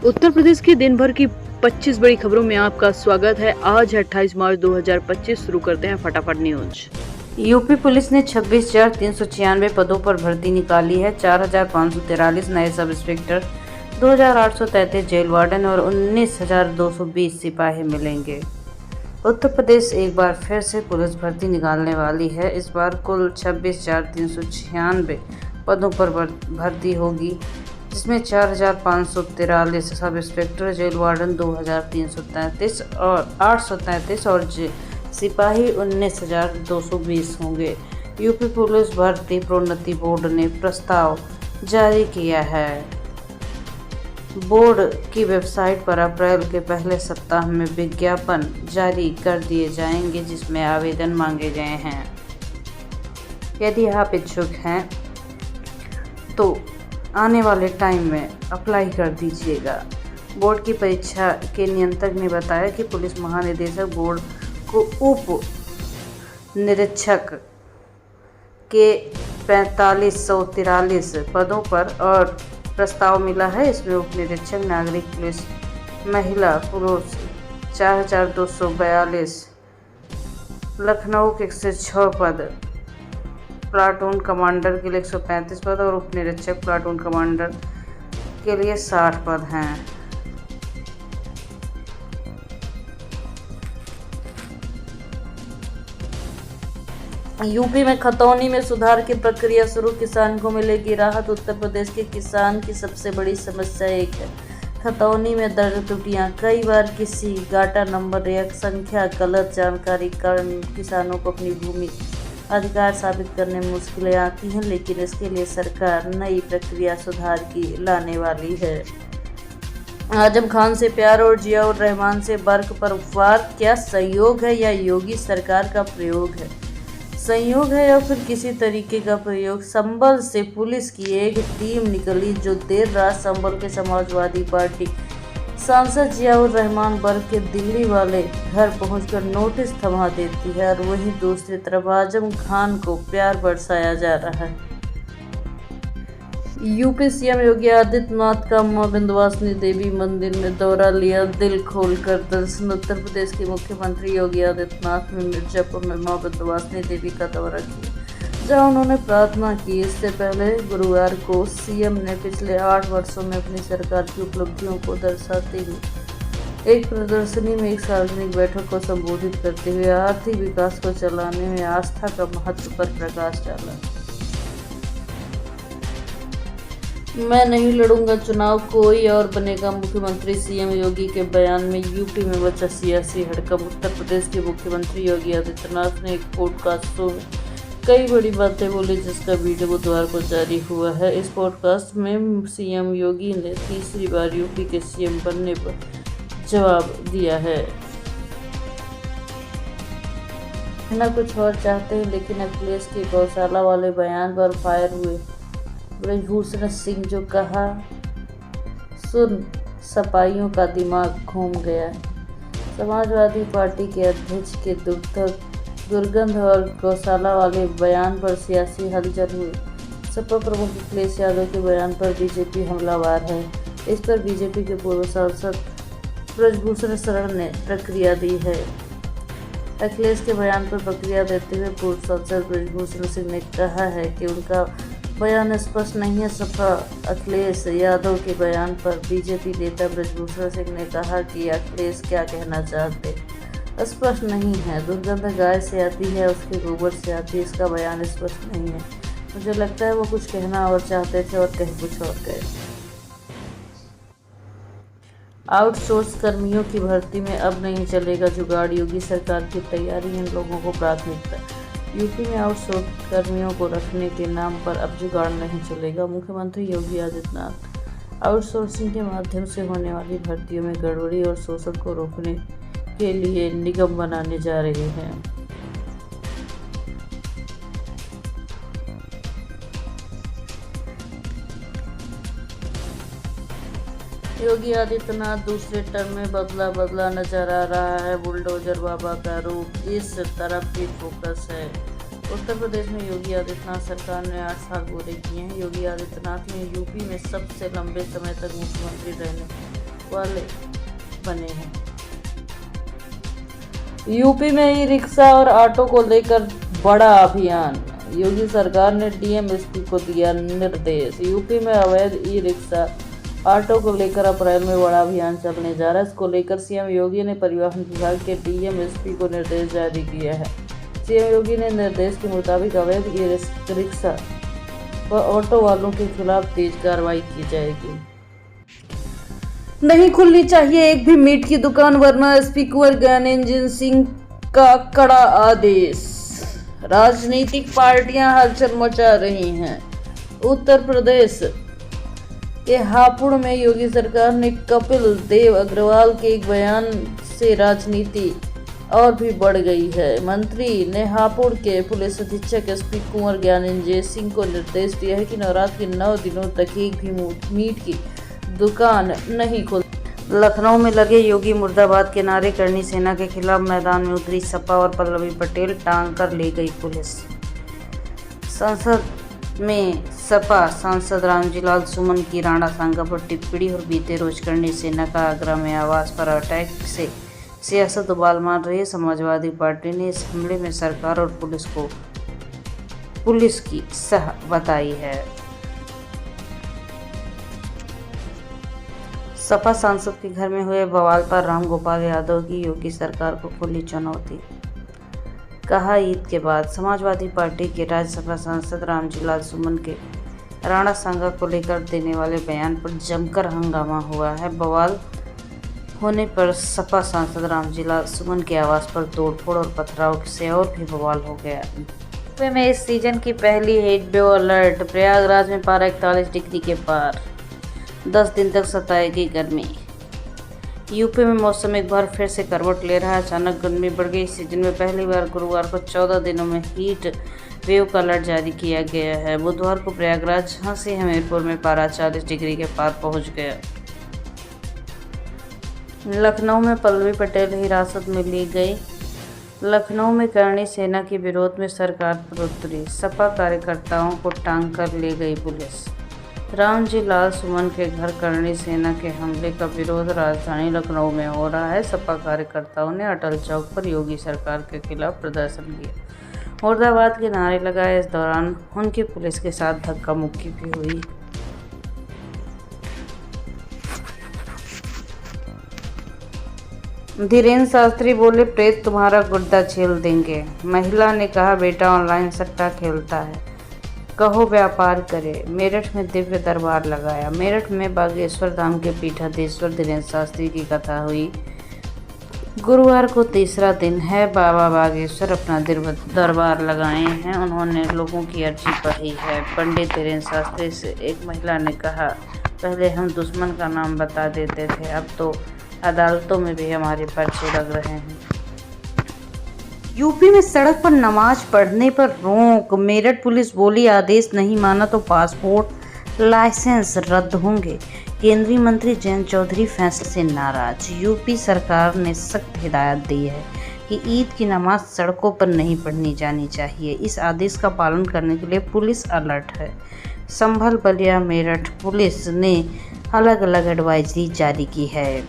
उत्तर प्रदेश की दिन भर की 25 बड़ी खबरों में आपका स्वागत है। आज है 28 मार्च 2025। शुरू करते हैं फटाफट न्यूज। यूपी पुलिस ने 26,396 पदों पर भर्ती निकाली है। 4,543 नए सब इंस्पेक्टर, 2,833 जेल वार्डन और 19,220 सिपाही मिलेंगे। उत्तर प्रदेश एक बार फिर से पुलिस भर्ती निकालने वाली है। इस बार कुल 26,396 पदों पर भर्ती होगी, जिसमें 4,543 सब इंस्पेक्टर, जेल वार्डन 2,333 और 833 और सिपाही 19,220 होंगे। यूपी पुलिस भर्ती प्रोन्नति बोर्ड ने प्रस्ताव जारी किया है। बोर्ड की वेबसाइट पर अप्रैल के पहले सप्ताह में विज्ञापन जारी कर दिए जाएंगे, जिसमें आवेदन मांगे गए हैं। यदि आप इच्छुक हैं तो आने वाले टाइम में अप्लाई कर दीजिएगा। बोर्ड की परीक्षा के नियंत्रक ने बताया कि पुलिस महानिदेशक बोर्ड को उप निरीक्षक के 4,543 पदों पर और प्रस्ताव मिला है। इसमें उप निरीक्षक नागरिक पुलिस, महिला पुरुष 4,242, लखनऊ के 106 पद, प्लाटून कमांडर के लिए 135 पद और उप निरीक्षक प्लाटून कमांडर के लिए 60 पद हैं। यूपी में खतौनी में सुधार की प्रक्रिया शुरू, किसान को मिलेगी राहत। उत्तर प्रदेश के किसान की सबसे बड़ी समस्या एक है खतौनी में दर्ज त्रुटियां। कई बार किसी गाटा नंबर या संख्या गलत जानकारी के कारण किसानों को अपनी भूमि अधिकार साबित करने में मुश्किलें आती हैं, लेकिन इसके लिए सरकार नई प्रक्रिया सुधार की लाने वाली है। आजम खान से प्यार और जियाउर रहमान से बर्क पर वार, क्या संयोग है या योगी सरकार का प्रयोग है? संयोग है या फिर किसी तरीके का प्रयोग? संभल से पुलिस की एक टीम निकली, जो देर रात संभल के समाजवादी पार्टी सांसद जियाउर रहमान बर्क के दिल्ली वाले घर पहुंचकर नोटिस थमा देती है, और वहीं दूसरी तरफ आजम खान को प्यार बरसाया जा रहा है। यूपी सीएम योगी आदित्यनाथ का मां विंध्यवासिनी देवी मंदिर में दौरा लिया, दिल खोलकर दर्शन। उत्तर प्रदेश के मुख्यमंत्री योगी आदित्यनाथ ने मिर्जापुर में मां विंध्यवासिनी देवी का दौरा किया, जहां उन्होंने प्रार्थना की। इससे पहले गुरुवार को सीएम ने पिछले 8 वर्षों में अपनी सरकार की उपलब्धियों को दर्शाते हुए एक प्रदर्शनी में एक सार्वजनिक बैठक को संबोधित करते हुए आर्थिक विकास को चलाने में आस्था का महत्व पर प्रकाश डाला। मैं नहीं लड़ूंगा चुनाव, कोई और बनेगा मुख्यमंत्री, सीएम योगी के बयान में यूपी में बचा सियासी हड़कंप। उत्तर प्रदेश के मुख्यमंत्री योगी आदित्यनाथ ने एक पॉडकास्ट शो में कई बड़ी बातें बोली, जिसका वीडियो बुधवार को जारी हुआ है। इस पॉडकास्ट में सीएम योगी ने तीसरी बार यूपी के सीएम बनने पर जवाब दिया है। ना कुछ और चाहते हैं, लेकिन अखिलेश के गौशाला वाले बयान पर फायर हुए ब्रजभूषण सिंह, जो कहा सुन सपाइयों का दिमाग घूम गया। समाजवादी पार्टी के अध्यक्ष के दुर्गंध और गौशाला वाले बयान पर सियासी हलचल हुई। सपा प्रमुख अखिलेश यादव के बयान पर बीजेपी हमलावर है। इस पर बीजेपी के पूर्व सांसद ब्रजभूषण शरण ने प्रतिक्रिया दी है। अखिलेश के बयान पर प्रतिक्रिया देते हुए पूर्व सांसद ब्रजभूषण सिंह ने कहा है कि उनका बयान स्पष्ट नहीं है। सपा अखिलेश यादव के बयान पर बीजेपी नेता ब्रजभूषण सिंह ने कहा कि अखिलेश क्या कहना चाहते स्पष्ट नहीं है। दुर्गंध गाय से आती है, उसके गोबर से आती है, इसका बयान स्पष्ट नहीं है। मुझे लगता है वो कुछ कहना और चाहते थे और कहीं कुछ और गए। आउटसोर्स कर्मियों की भर्ती में अब नहीं चलेगा जुगाड़, योगी सरकार की तैयारी, इन लोगों को प्राथमिकता। यूपी में आउटसोर्स कर्मियों को रखने के नाम पर अब जुगाड़ नहीं चलेगा। मुख्यमंत्री योगी आदित्यनाथ आउटसोर्सिंग के माध्यम से होने वाली भर्तियों में गड़बड़ी और शोषण को रोकने के लिए निगम बनाने जा रहे हैं। योगी आदित्यनाथ दूसरे टर्म में बदला नजर आ रहा है। बुलडोजर बाबा का रूप, इस तरफ भी फोकस है। उत्तर प्रदेश में योगी आदित्यनाथ सरकार ने 8 साल पूरे किए हैं। योगी आदित्यनाथ ने यूपी में सबसे लंबे समय तक मुख्यमंत्री रहने वाले बने हैं। यूपी में ई रिक्शा और ऑटो को लेकर बड़ा अभियान। योगी सरकार ने डीएमएसपी को दिया निर्देश। यूपी में अवैध ई रिक्शा ऑटो को लेकर अप्रैल में बड़ा अभियान चलने जा रहा है। इसको लेकर सीएम योगी ने परिवहन विभाग के डीएमएसपी को निर्देश जारी किया है। सीएम योगी ने निर्देश के मुताबिक अवैध ई रिक्शा व ऑटो वालों के खिलाफ तेज कार्रवाई की जाएगी। नहीं खुलनी चाहिए एक भी मीट की दुकान, वरना एसपी कुंवर ज्ञानेंद्र सिंह का कड़ा आदेश। राजनीतिक पार्टियां हलचल मचा रही हैं। उत्तर प्रदेश के हापुड़ में योगी सरकार ने कपिल देव अग्रवाल के एक बयान से राजनीति और भी बढ़ गई है। मंत्री ने हापुड़ के पुलिस अधीक्षक एसपी कुंवर ज्ञानेंद्र सिंह को निर्देश दिया है कि नवरात्र के 9 दिनों तक एक भी मीट की दुकान नहीं खोल। लखनऊ में लगे योगी मुर्दाबाद के नारे करनी सेना के खिलाफ मैदान में उतरी सपा और पल्लवी पटेल, टांग कर ले गई पुलिस। संसद में सपा सांसद रामजीलाल सुमन की राणा सांगा पर टिप्पणी और बीते रोज करनी सेना का आगरा में आवास पर अटैक से सियासत उबाल मार रही है। समाजवादी पार्टी ने इस हमले में सरकार और पुलिस की सह बताई है। सपा सांसद के घर में हुए बवाल पर रामगोपाल यादव की योगी सरकार को खुली चुनौती। कहा, ईद के बाद समाजवादी पार्टी के राज्यसभा सांसद रामजीलाल सुमन के राणा सांगा को लेकर देने वाले बयान पर जमकर हंगामा हुआ है। बवाल होने पर सपा सांसद रामजीलाल सुमन के आवास पर तोड़फोड़ और पथराव से और भी बवाल हो गया। यूपी में इस सीजन की पहली हीट वेव अलर्ट। प्रयागराज में पारा 41 डिग्री के पार। 10 दिन तक सताएगी गर्मी। यूपी में मौसम एक बार फिर से करवट ले रहा है। अचानक गर्मी बढ़ गई। इस सीजन में पहली बार गुरुवार को 14 दिनों में हीट वेव का अलर्ट जारी किया गया है। बुधवार को प्रयागराज, झांसी, हमीरपुर में पारा 40 डिग्री के पार पहुंच गया। लखनऊ में पल्लवी पटेल हिरासत में ली गई। लखनऊ में करणी सेना के विरोध में सरकार पर उतरी सपा कार्यकर्ताओं को टांग कर ले गई पुलिस। रामजीलाल सुमन के घर करणी सेना के हमले का विरोध राजधानी लखनऊ में हो रहा है। सपा कार्यकर्ताओं ने अटल चौक पर योगी सरकार के खिलाफ प्रदर्शन किया। मुर्दाबाद के नारे लगाए। इस दौरान उनकी पुलिस के साथ धक्का मुक्की भी हुई। धीरेन्द्र शास्त्री बोले, प्रेत तुम्हारा गुर्दा छील देंगे। महिला ने कहा, बेटा ऑनलाइन सट्टा खेलता है, कहो व्यापार करे। मेरठ में दिव्य दरबार लगाया। मेरठ में बागेश्वर धाम के पीठाधीश्वर धीरेन्द्र शास्त्री की कथा हुई। गुरुवार को तीसरा दिन है। बाबा बागेश्वर अपना दरबार लगाए हैं। उन्होंने लोगों की अर्जी पढ़ी है। पंडित धीरेन्द्र शास्त्री से एक महिला ने कहा, पहले हम दुश्मन का नाम बता देते थे, अब तो अदालतों में भी हमारे पर्चे लग रहे हैं। यूपी में सड़क पर नमाज पढ़ने पर रोक। मेरठ पुलिस बोली, आदेश नहीं माना तो पासपोर्ट लाइसेंस रद्द होंगे। केंद्रीय मंत्री जयंत चौधरी फैसले से नाराज। यूपी सरकार ने सख्त हिदायत दी है कि ईद की नमाज सड़कों पर नहीं पढ़नी जानी चाहिए। इस आदेश का पालन करने के लिए पुलिस अलर्ट है। संभल, बलिया, मेरठ पुलिस ने अलग अलग एडवाइजरी जारी की है।